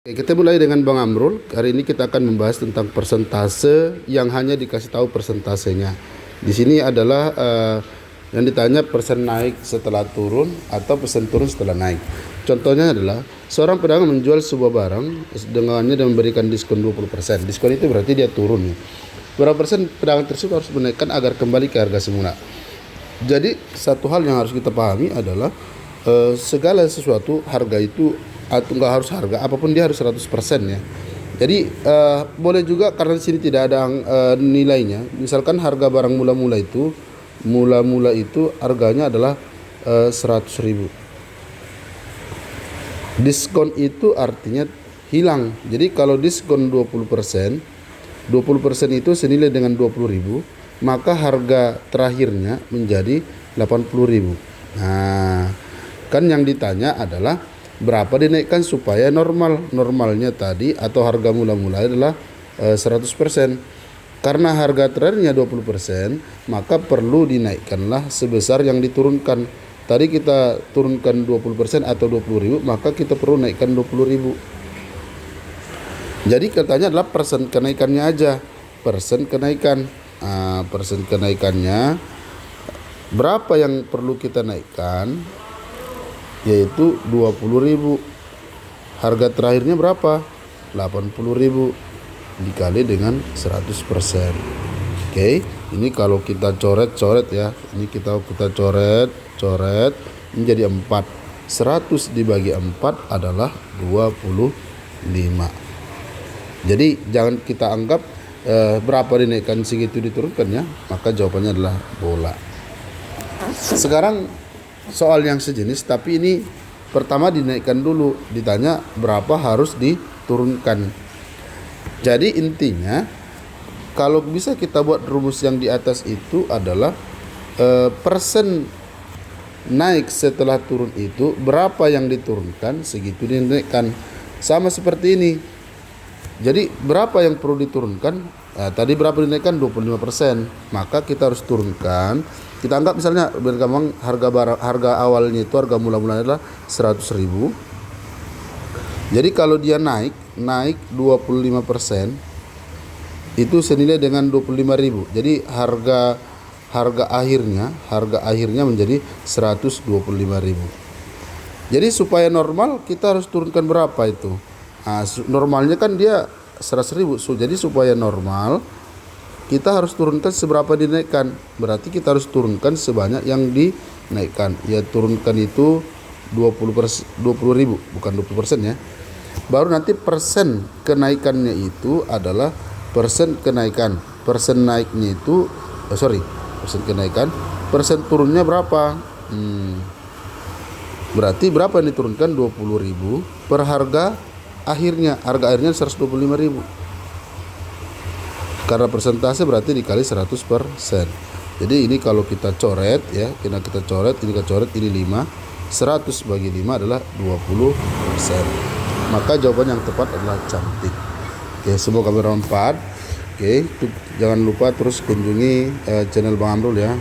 Oke, kita mulai dengan Bang Amrul. Hari ini kita akan membahas tentang persentase yang hanya dikasih tahu persentasenya. Di sini adalah yang ditanya persen naik setelah turun atau persen turun setelah naik. Contohnya adalah seorang pedagang menjual sebuah barang dengannya dan memberikan diskon 20%. Diskon itu berarti dia turun. Berapa persen pedagang tersebut harus menaikkan agar kembali ke harga semula. Jadi satu hal yang harus kita pahami adalah segala sesuatu harga itu atau enggak harus harga apapun dia harus 100% ya. Jadi boleh juga karena di sini tidak ada nilainya. Misalkan harga barang mula-mula itu harganya adalah 100.000. Diskon itu artinya hilang. Jadi kalau diskon 20% itu senilai dengan 20.000, maka harga terakhirnya menjadi 80.000. Nah, kan yang ditanya adalah berapa dinaikkan supaya normalnya tadi atau harga mula-mula adalah 100%. Karena harga terakhirnya 20%, maka perlu dinaikkanlah sebesar yang diturunkan. Tadi kita turunkan 20% atau 20.000, maka kita perlu naikkan 20.000. Jadi katanya adalah persen kenaikannya aja, persen kenaikan. Persen kenaikannya berapa yang perlu kita naikkan, yaitu 20.000. Harga terakhirnya berapa? 80.000 dikali dengan 100%. Oke, ini kalau kita coret ya. Ini kita coret menjadi 4. 100 dibagi 4 adalah 25. Jadi jangan kita anggap berapa dinaikkan segitu diturunkan ya, maka jawabannya adalah bola. Sekarang soal yang sejenis, tapi ini pertama dinaikkan dulu, ditanya berapa harus diturunkan. Jadi intinya kalau bisa kita buat rumus yang di atas itu adalah persen naik setelah turun itu berapa yang diturunkan segitu dinaikkan. Sama seperti ini. Jadi berapa yang perlu diturunkan? Tadi berapa dinaikkan? 25%. Maka kita harus turunkan. Kita anggap misalnya biar gampang harga awalnya itu harga mula-mulanya adalah 100.000. Jadi kalau dia naik 25% itu senilai dengan 25.000. Jadi harga akhirnya menjadi 125.000. Jadi supaya normal kita harus turunkan berapa itu? Normalnya kan dia 100.000. Jadi supaya normal kita harus turunkan seberapa dinaikkan. Berarti kita harus turunkan sebanyak yang dinaikkan. Ya turunkan itu 20.000, bukan 20% ya. Baru nanti persen kenaikannya itu adalah persen kenaikan. Persen naiknya itu persen kenaikan. Persen turunnya berapa? Berarti berapa yang diturunkan? 20.000 per harga akhirnya 125.000. Karena persentase berarti dikali 100%. Jadi ini kalau kita coret ya, ini kita coret, ini 5. 100 bagi 5 adalah 20%. Maka jawaban yang tepat adalah cantik. Oke, semoga bermanfaat. Oke, jangan lupa terus kunjungi channel Bang Amrul ya.